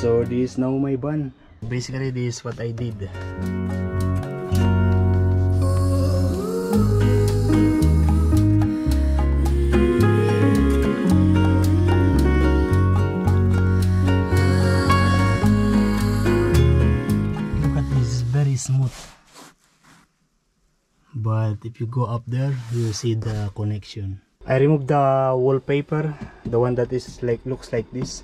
So this is now my bun. Basically this is what I did. Look at this, very smooth. But if you go up there, you see the connection. I removed the wallpaper, the one that is like looks like this.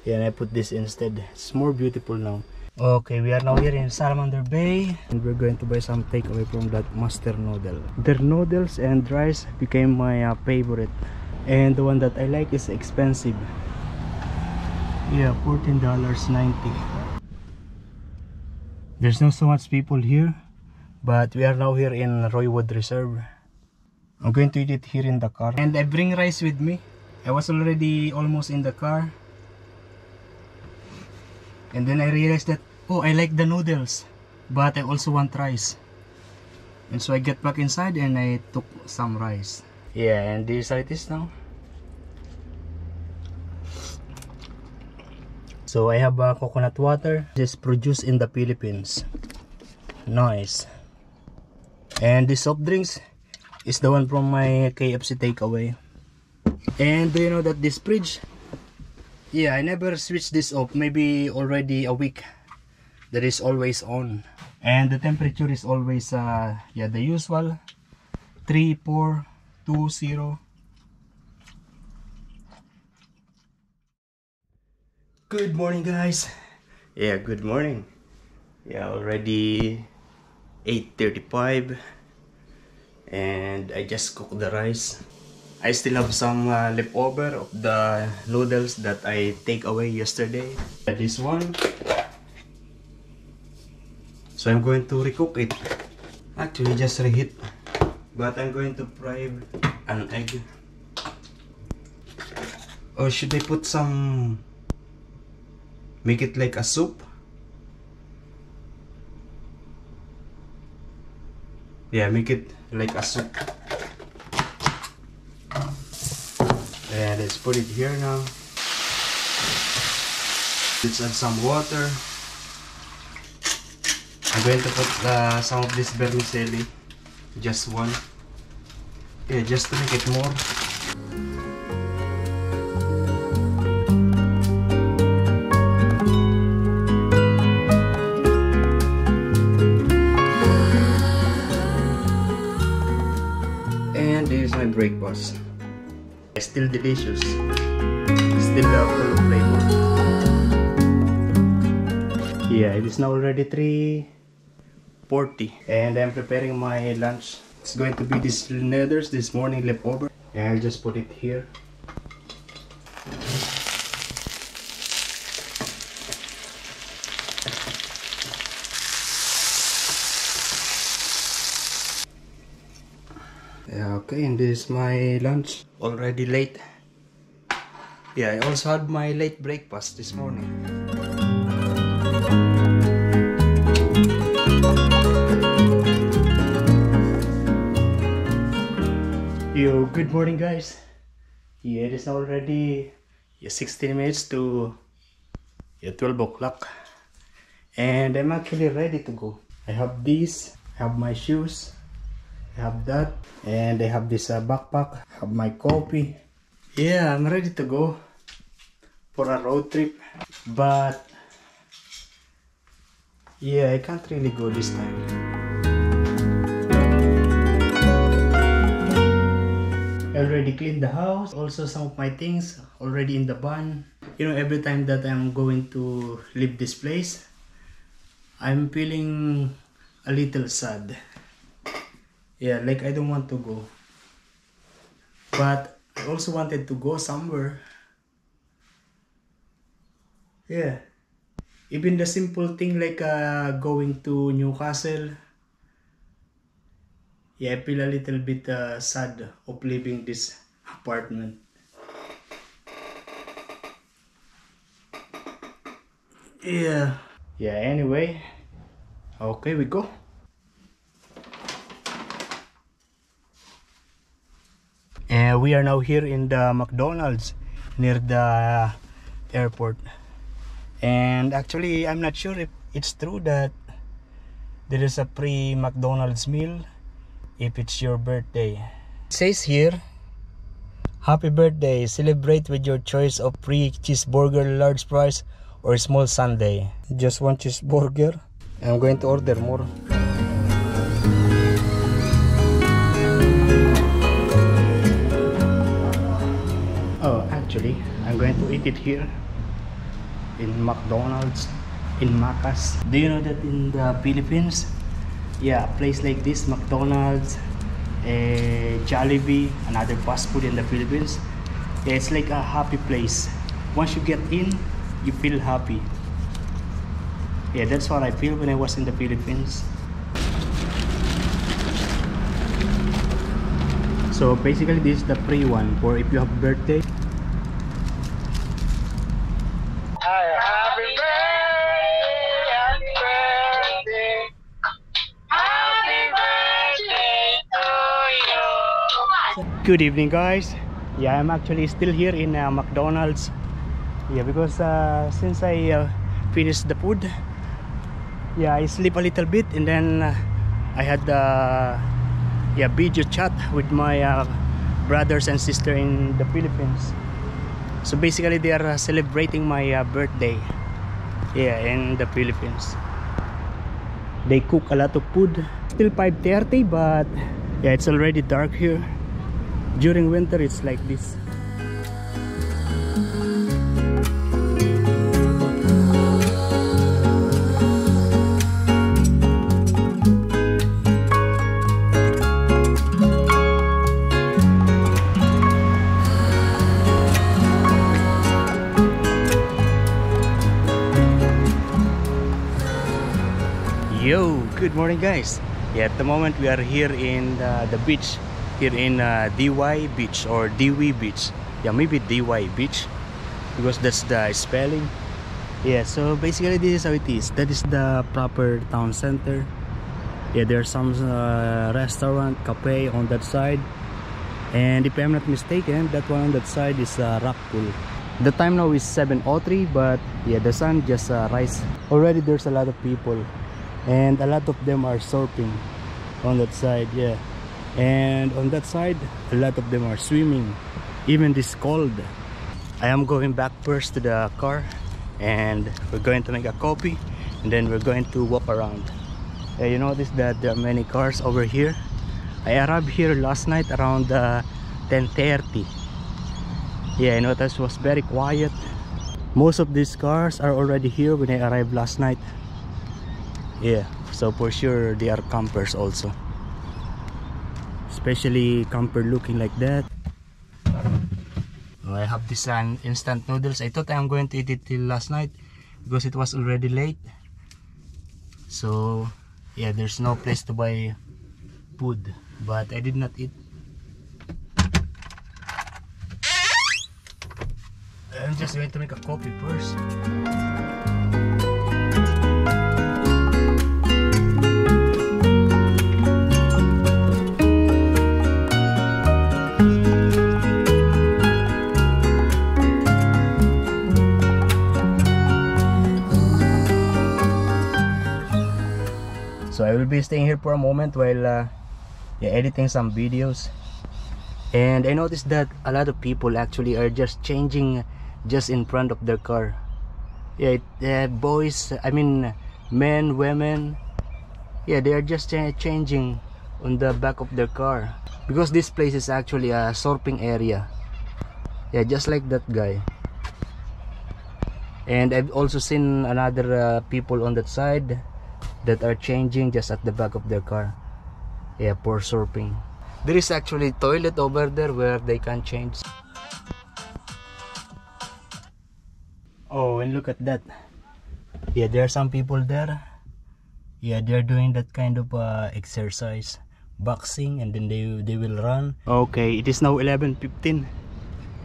Yeah, and I put this instead. It's more beautiful now. Okay, we are now here in Salamander Bay, and we're going to buy some takeaway from that master noodle. Their noodles and rice became my favorite, and the one that I like is expensive. Yeah, $14.90. There's not so much people here, but we are now here in Roywood Reserve. I'm going to eat it here in the car, and I bring rice with me. I was already almost in the car. And then I realized that, oh, I like the noodles, but I also want rice. And so I get back inside and I took some rice. Yeah, and this is how it is now. So I have coconut water. This is produced in the Philippines. Nice. And this soft drinks is the one from my KFC takeaway. And do you know that this fridge, yeah, I never switched this off. Maybe already a week. That is always on. And the temperature is always, yeah, the usual 3420. Good morning, guys. Yeah, good morning. Yeah, already 8:35. And I just cooked the rice. I still have some leftover of the noodles that I take away yesterday. This one. So I'm going to recook it. Actually, just reheat. But I'm going to fry an egg. Or should I put some... make it like a soup? Yeah, make it like a soup. And let's put it here now. Let's add some water. I'm going to put some of this vermicelli. Just one. Yeah, just to make it more. And this is my breakfast. It's still delicious. Still full of flavor. Yeah, it is now already 3:40 and I'm preparing my lunch. It's going to be this noodles this morning leftover, and I'll just put it here. Yeah, okay, and this is my lunch. Already late. Yeah, I also had my late breakfast this morning. Yo, good morning, guys. Yeah, it is already 16 minutes to 12 o'clock, and I'm actually ready to go. I have this, I have my shoes, I have that, and I have this backpack, I have my coffee. Yeah, I'm ready to go for a road trip, but yeah, I can't really go this time. I already cleaned the house, also some of my things already in the van. You know, every time that I'm going to leave this place, I'm feeling a little sad. Yeah, like I don't want to go. But I also wanted to go somewhere. Yeah. Even the simple thing like going to Newcastle. Yeah, I feel a little bit sad of leaving this apartment. Yeah. Yeah, anyway. Okay, we go. And we are now here in the McDonald's near the airport. And actually, I'm not sure if it's true that there is a free McDonald's meal if it's your birthday. It says here, happy birthday, celebrate with your choice of free cheeseburger, large fries, or small sundae. Just one cheeseburger. I'm going to order more. Oh, actually, I'm going to eat it here in McDonald's, in Macas. Do you know that in the Philippines, yeah, a place like this, McDonald's, Jollibee, another fast food in the Philippines, yeah, it's like a happy place. Once you get in, you feel happy. Yeah, that's what I feel when I was in the Philippines. So basically, this is the free one for if you have a birthday. Happy birthday, happy birthday, happy birthday to you. Good evening, guys. Yeah, I'm actually still here in McDonald's. Yeah, because since I finished the food, yeah, I sleep a little bit, and then I had yeah, video chat with my brothers and sister in the Philippines. So basically, they are celebrating my birthday. Yeah, in the Philippines. They cook a lot of food. Still 5:30, but yeah, it's already dark here. During winter, it's like this. Yo, good morning, guys. Yeah, at the moment we are here in the beach, here in DY Beach or Dewey Beach. Yeah, maybe DY Beach because that's the spelling. Yeah, so basically this is how it is. That is the proper town center. Yeah, there's some restaurant, cafe on that side, and if I'm not mistaken, that one on that side is rock pool. The time now is 7:03, but yeah, the sun just rise. Already there's a lot of people, and a lot of them are surfing on that side. Yeah, and on that side a lot of them are swimming, even this cold. I am going back first to the car, and we're going to make a coffee, and then we're going to walk around. You notice that there are many cars over here. I arrived here last night around 10:30. Yeah, I noticed it was very quiet. Most of these cars are already here when I arrived last night. Yeah, so for sure they are campers also, especially camper looking like that. I have this instant noodles. I thought I'm going to eat it till last night because it was already late. So yeah, there's no place to buy food, but I did not eat. I'm just going to make a coffee first. So I will be staying here for a moment while yeah, editing some videos. And I noticed that a lot of people actually are just changing just in front of their car. Yeah, boys, I mean men, women, yeah, they are just changing on the back of their car because this place is actually a surfing area. Yeah, just like that guy. And I've also seen another people on that side that are changing just at the back of their car. Yeah, for surfing. There is actually toilet over there where they can change. Oh, and look at that. Yeah, there are some people there. Yeah, they're doing that kind of exercise, boxing, and then they will run. Okay, it is now 11:15.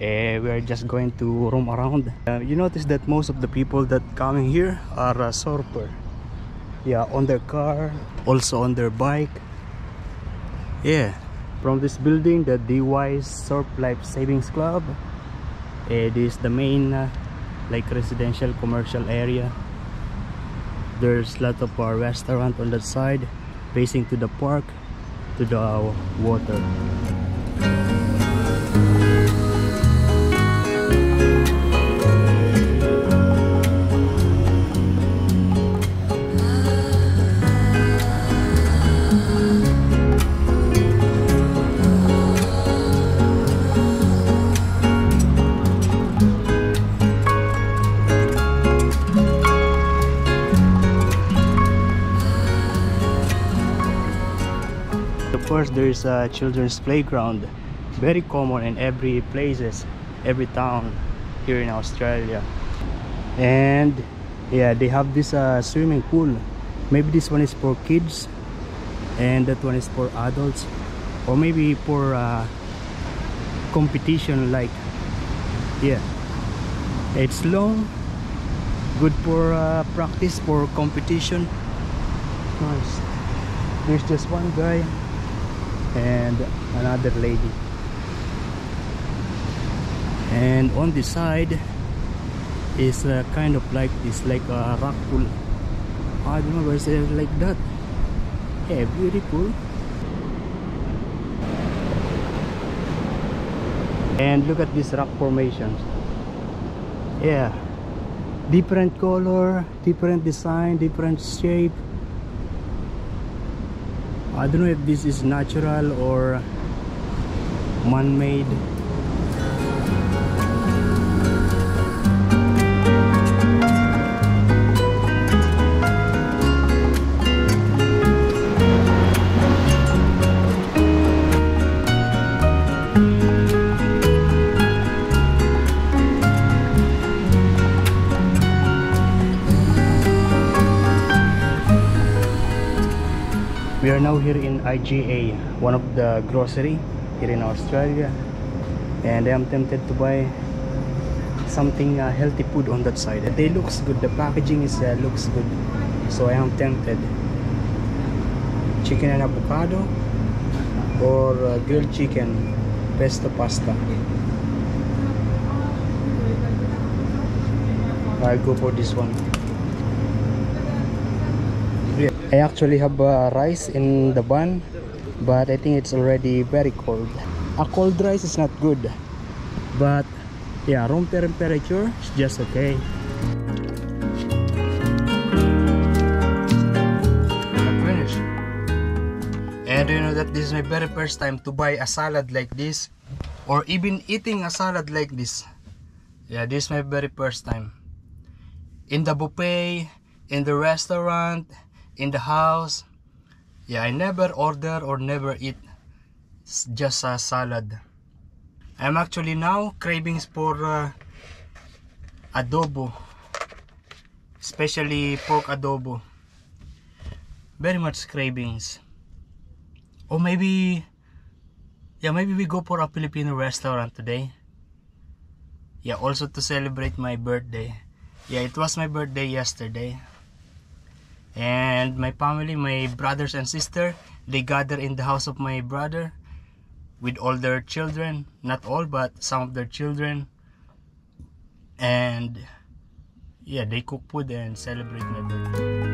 We are just going to roam around. You notice that most of the people that coming here are surfer. Yeah, on their car, also on their bike. Yeah, from this building, the DY Surf Life Savings Club. It is the main like residential commercial area. There's a lot of restaurant on that side, facing to the park, to the water. Of course, there is a children's playground, very common in every places, every town here in Australia. And yeah, they have this swimming pool. Maybe this one is for kids and that one is for adults, or maybe for competition, like, yeah, it's long, good for practice for competition. Nice. There's just one guy and another lady, and on the side is kind of like this, like a rock pool. I don't know why it's like that. Yeah, beautiful. And look at these rock formations. Yeah, different color, different design, different shape. I don't know if this is natural or man-made. We are now here in IGA, one of the grocery here in Australia, and I am tempted to buy something healthy food on that side. They looks good, the packaging is looks good, so I am tempted. Chicken and avocado, or grilled chicken, pesto pasta. I'll go for this one. I actually have rice in the bun, but I think it's already very cold. A cold rice is not good, but yeah, room temperature is just okay. I'm finished. And you know that this is my very first time to buy a salad like this, or even eating a salad like this. Yeah, this is my very first time. In the buffet, in the restaurant, in the house, yeah, I never order or never eat just a salad. I'm actually now cravings for adobo, especially pork adobo. Very much cravings. Or maybe, yeah, maybe we go for a Filipino restaurant today. Yeah, also to celebrate my birthday. Yeah, it was my birthday yesterday. And my family, my brothers and sister, they gather in the house of my brother with all their children. Not all, but some of their children. And yeah, they cook food and celebrate my birthday.